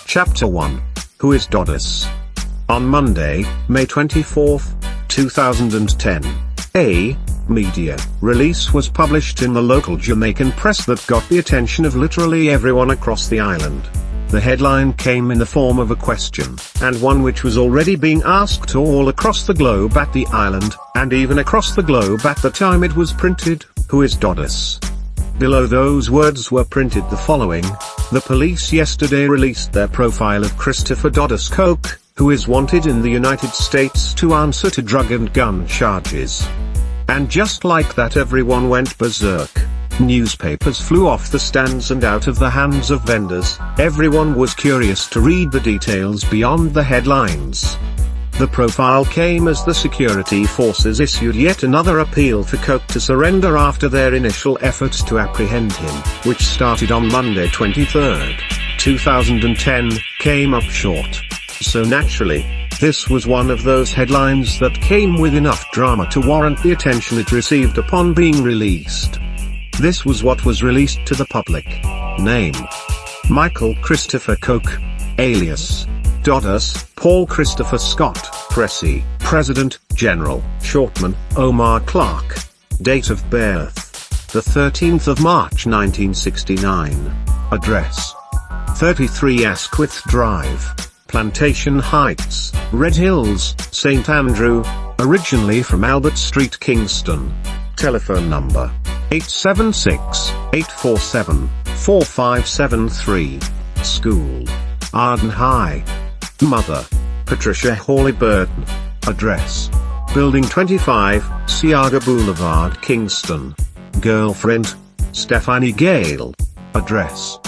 Chapter 1. Who is DUDUS? On Monday, May 24, 2010, a media release was published in the local Jamaican press that got the attention of literally everyone across the island. The headline came in the form of a question, and one which was already being asked all across the globe at the island, and even across the globe at the time it was printed: who is DUDUS? Below those words were printed the following: the police yesterday released their profile of Christopher DUDUS Coke, who is wanted in the United States to answer to drug and gun charges. And just like that, everyone went berserk. Newspapers flew off the stands and out of the hands of vendors. Everyone was curious to read the details beyond the headlines. The profile came as the security forces issued yet another appeal for Coke to surrender after their initial efforts to apprehend him, which started on Monday 23, 2010, came up short. So naturally, this was one of those headlines that came with enough drama to warrant the attention it received upon being released. This was what was released to the public. Name: Michael Christopher Coke. Alias: DUDUS, Paul Christopher Scott, Pressy, President, General, Shortman, Omar Clark. Date of birth: the 13th of March 1969. Address: 33 Asquith Drive, Plantation Heights, Red Hills, St. Andrew, originally from Albert Street, Kingston. Telephone number: 876-847-4573. School: Arden High. Mother: Patricia Hawley Burton. Address: Building 25, Seaga Boulevard, Kingston. Girlfriend: Stephanie Gale. Address: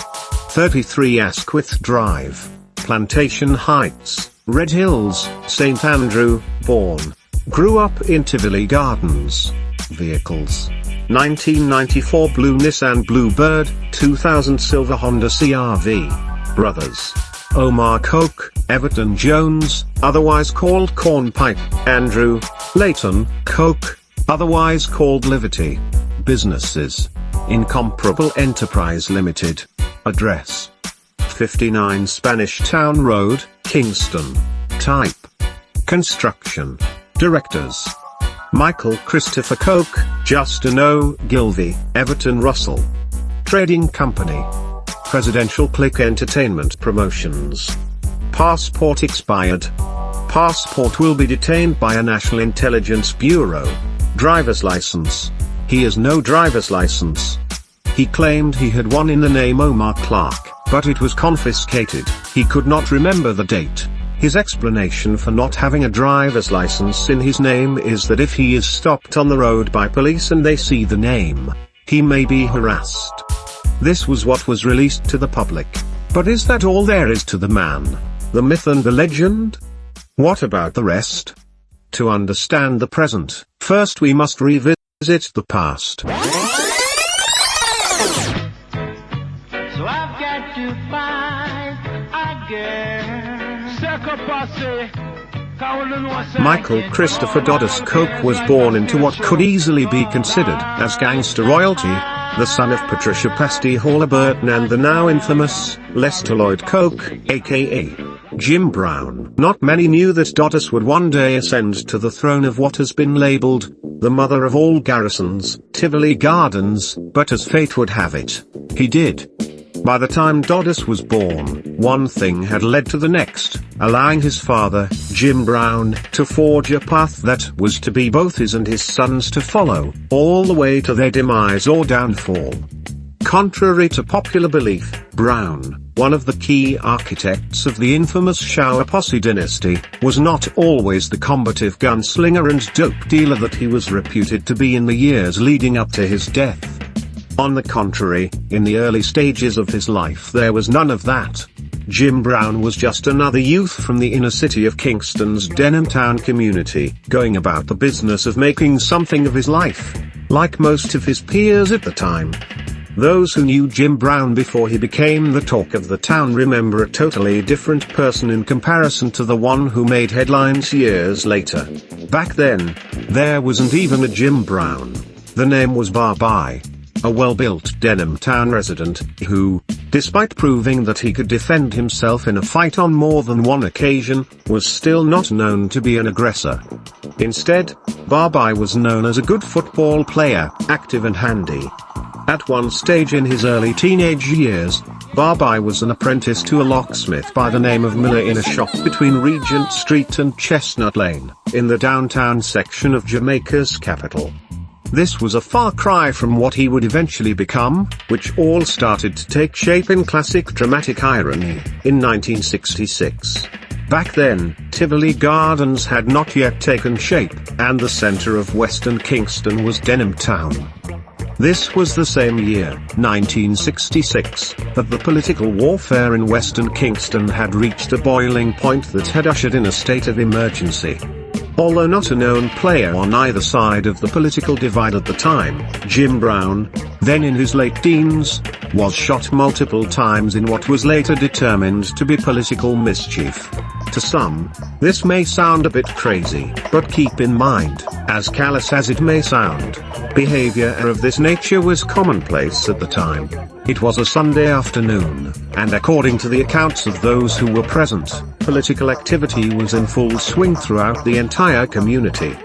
33 Asquith Drive, Plantation Heights, Red Hills, St. Andrew. Born, grew up in Tivoli Gardens. Vehicles: 1994 blue Nissan Bluebird, 2000 silver Honda CR-V. Brothers: Omar Coke, Everton Jones, otherwise called Cornpipe, Andrew Layton Coke, otherwise called Liberty. Businesses: Incomparable Enterprise Limited. Address: 59 Spanish Town Road, Kingston. Type: construction. Directors: Michael Christopher Coke, Justin O'Gilvy, Everton Russell. Trading Company: Presidential Click Entertainment Promotions. Passport expired. Passport will be detained by a National Intelligence Bureau. Driver's license: he has no driver's license. He claimed he had one in the name Omar Clark, but it was confiscated. He could not remember the date. His explanation for not having a driver's license in his name is that if he is stopped on the road by police and they see the name, he may be harassed. This was what was released to the public. But is that all there is to the man, the myth and the legend? What about the rest? To understand the present, first we must revisit the past. So I've got to find a girl. Michael Christopher DUDUS Coke was born into what could easily be considered as gangster royalty, the son of Patricia Pasty Hawley Burton and the now infamous Lester Lloyd Coke, aka Jim Brown. Not many knew that DUDUS would one day ascend to the throne of what has been labeled the mother of all garrisons, Tivoli Gardens, but as fate would have it, he did. By the time DUDUS was born, one thing had led to the next, allowing his father, Jim Brown, to forge a path that was to be both his and his sons to follow, all the way to their demise or downfall. Contrary to popular belief, Brown, one of the key architects of the infamous Shower Posse dynasty, was not always the combative gunslinger and dope dealer that he was reputed to be in the years leading up to his death. On the contrary, in the early stages of his life there was none of that. Jim Brown was just another youth from the inner city of Kingston's Denhamtown community, going about the business of making something of his life, like most of his peers at the time. Those who knew Jim Brown before he became the talk of the town remember a totally different person in comparison to the one who made headlines years later. Back then, there wasn't even a Jim Brown. The name was Bye-Bye. a well-built Denham Town resident, who, despite proving that he could defend himself in a fight on more than one occasion, was still not known to be an aggressor. Instead, Babai was known as a good football player, active and handy. At one stage in his early teenage years, Babai was an apprentice to a locksmith by the name of Miller in a shop between Regent Street and Chestnut Lane, in the downtown section of Jamaica's capital. This was a far cry from what he would eventually become, which all started to take shape in classic dramatic irony, in 1966. Back then, Tivoli Gardens had not yet taken shape, and the center of Western Kingston was Denham Town. This was the same year, 1966, that the political warfare in Western Kingston had reached a boiling point that had ushered in a state of emergency. Although not a known player on either side of the political divide at the time, Jim Brown, then in his late teens, was shot multiple times in what was later determined to be political mischief. To some, this may sound a bit crazy, but keep in mind, as callous as it may sound, behavior of this nature was commonplace at the time. It was a Sunday afternoon, and according to the accounts of those who were present, political activity was in full swing throughout the entire community.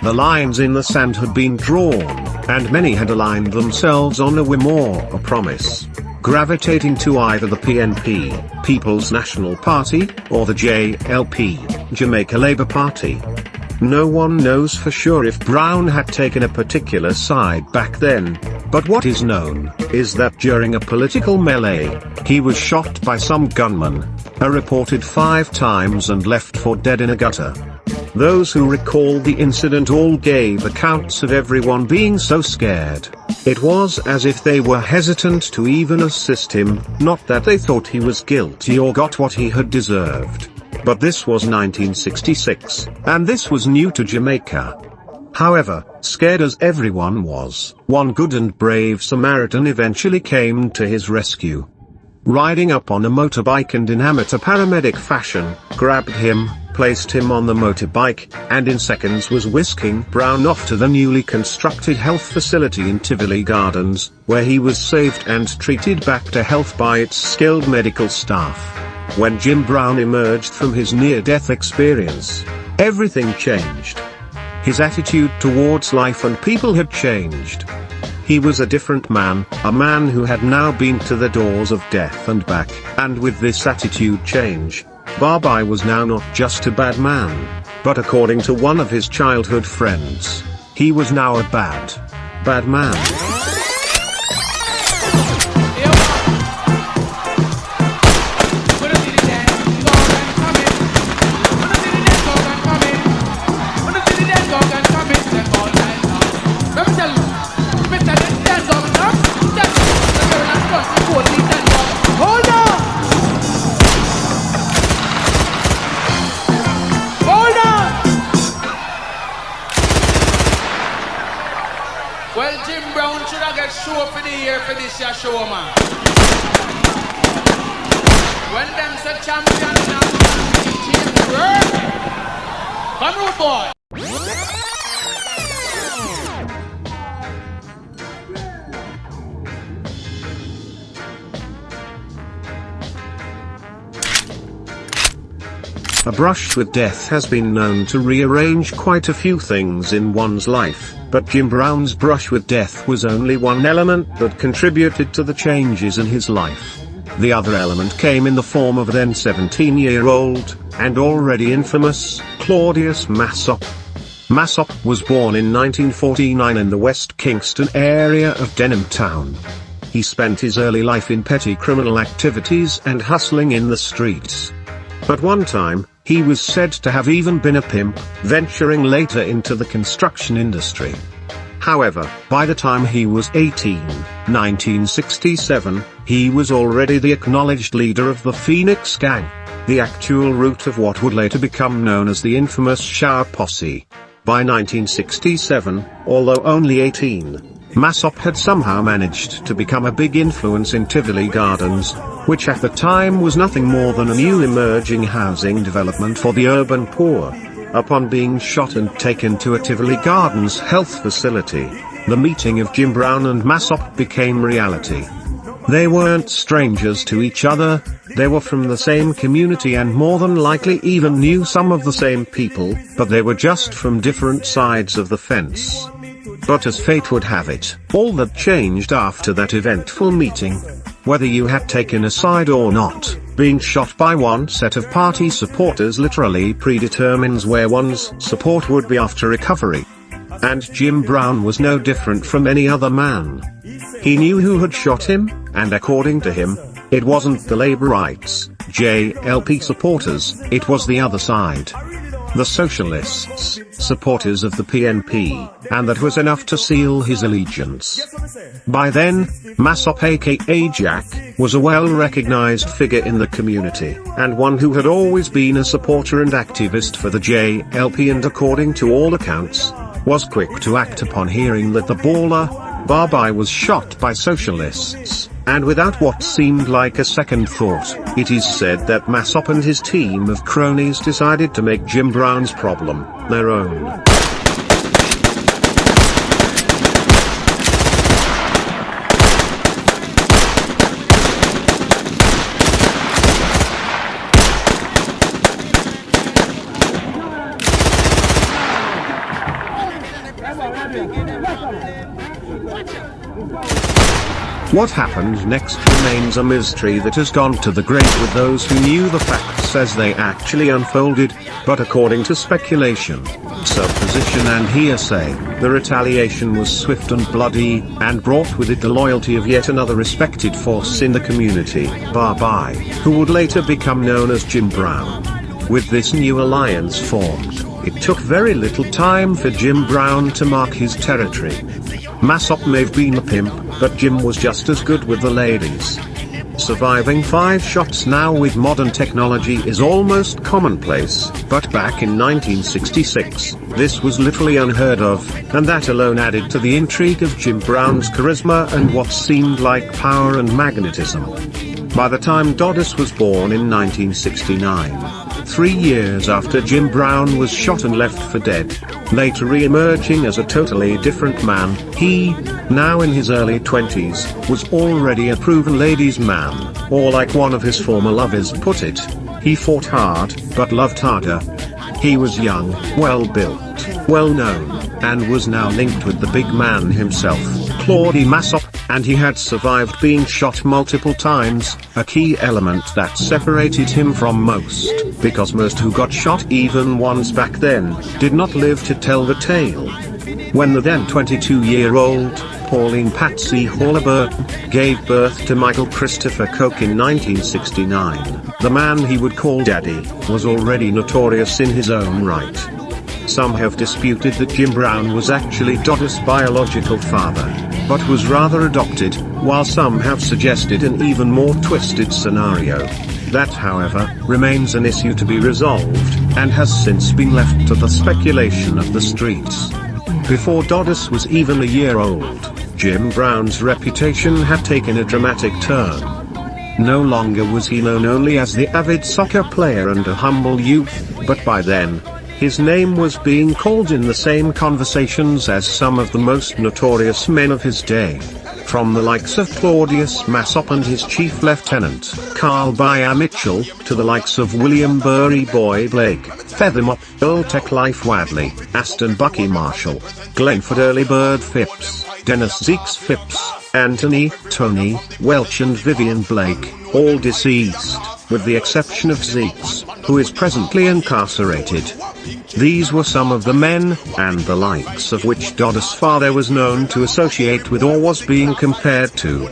The lines in the sand had been drawn, and many had aligned themselves on a whim or a promise, gravitating to either the PNP, People's National Party, or the JLP, Jamaica Labour Party. No one knows for sure if Brown had taken a particular side back then, but what is known is that during a political melee, he was shot by some gunman, reported 5 times and left for dead in a gutter. Those who recall the incident all gave accounts of everyone being so scared. It was as if they were hesitant to even assist him, not that they thought he was guilty or got what he had deserved. But this was 1966, and this was new to Jamaica. However, scared as everyone was, one good and brave Samaritan eventually came to his rescue. Riding up on a motorbike and in amateur paramedic fashion, grabbed him, placed him on the motorbike, and in seconds was whisking Brown off to the newly constructed health facility in Tivoli Gardens, where he was saved and treated back to health by its skilled medical staff. When Jim Brown emerged from his near-death experience, everything changed. His attitude towards life and people had changed. He was a different man, a man who had now been to the doors of death and back, and with this attitude change, Babai was now not just a bad man, but according to one of his childhood friends, he was now a bad man. Well, Jim Brown should have got show for the year for this year show, man. When them say champion now, team work. Come on, boy. A brush with death has been known to rearrange quite a few things in one's life, but Jim Brown's brush with death was only one element that contributed to the changes in his life. The other element came in the form of then 17-year-old, and already infamous, Claudius Massop. Massop was born in 1949 in the West Kingston area of Denham Town. He spent his early life in petty criminal activities and hustling in the streets. At one time, he was said to have even been a pimp, venturing later into the construction industry. However, by the time he was 18, 1967, he was already the acknowledged leader of the Phoenix Gang, the actual root of what would later become known as the infamous Shower Posse. By 1967, although only 18, Massop had somehow managed to become a big influence in Tivoli Gardens, which at the time was nothing more than a new emerging housing development for the urban poor. Upon being shot and taken to a Tivoli Gardens health facility, the meeting of Jim Brown and Massop became reality. They weren't strangers to each other, they were from the same community and more than likely even knew some of the same people, but they were just from different sides of the fence. But as fate would have it, all that changed after that eventful meeting. Whether you had taken a side or not, being shot by one set of party supporters literally predetermines where one's support would be after recovery. And Jim Brown was no different from any other man. He knew who had shot him, and according to him, it wasn't the Labour Rights, JLP supporters, it was the other side. The Socialists, supporters of the PNP, and that was enough to seal his allegiance. By then, Massop aka Jack, was a well-recognized figure in the community, and one who had always been a supporter and activist for the JLP and according to all accounts, was quick to act upon hearing that the baller, Barbie, was shot by socialists, and without what seemed like a second thought, it is said that Massop and his team of cronies decided to make Jim Brown's problem their own. What happened next remains a mystery that has gone to the grave with those who knew the facts as they actually unfolded, but according to speculation, supposition and hearsay, the retaliation was swift and bloody, and brought with it the loyalty of yet another respected force in the community, Barbie, who would later become known as Jim Brown. With this new alliance formed, it took very little time for Jim Brown to mark his territory. Massop may have been a pimp, but Jim was just as good with the ladies. Surviving 5 shots now with modern technology is almost commonplace, but back in 1966, this was literally unheard of, and that alone added to the intrigue of Jim Brown's charisma and what seemed like power and magnetism. By the time DUDUS was born in 1969, 3 years after Jim Brown was shot and left for dead, later re-emerging as a totally different man, he, now in his early 20s, was already a proven ladies' man, or like one of his former lovers put it, he fought hard, but loved harder. He was young, well-built, well-known, and was now linked with the big man himself, Claude Massop, and he had survived being shot multiple times, a key element that separated him from most, because most who got shot even once back then, did not live to tell the tale. When the then 22-year-old, Pauline Patsy Halliburton, gave birth to Michael Christopher Koch in 1969, the man he would call Daddy, was already notorious in his own right. Some have disputed that Jim Brown was actually DUDUS' biological father, but was rather adopted, while some have suggested an even more twisted scenario. That, however, remains an issue to be resolved, and has since been left to the speculation of the streets. Before DUDUS was even a year old, Jim Brown's reputation had taken a dramatic turn. No longer was he known only as the avid soccer player and a humble youth, but by then, his name was being called in the same conversations as some of the most notorious men of his day. From the likes of Claudius Massop and his chief lieutenant, Carl Bia Mitchell, to the likes of William Burry Boy Blake, Feathermop, Earl Tech Life Wadley, Aston Bucky Marshall, Glenford Early Bird Phipps, Dennis Zeeks Phipps, Anthony, Tony, Welch and Vivian Blake, all deceased, with the exception of Zeeks, who is presently incarcerated. These were some of the men, and the likes of which DUDUS' father was known to associate with or was being compared to.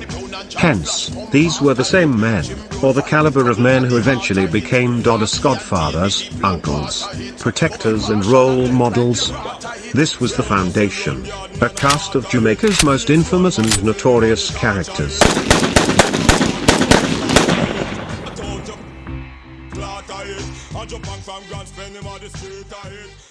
Hence, these were the same men, or the caliber of men who eventually became DUDUS' godfathers, uncles, protectors and role models. This was the foundation, a cast of Jamaica's most infamous and notorious characters. I jump back from Grand Spend him on the street I hit.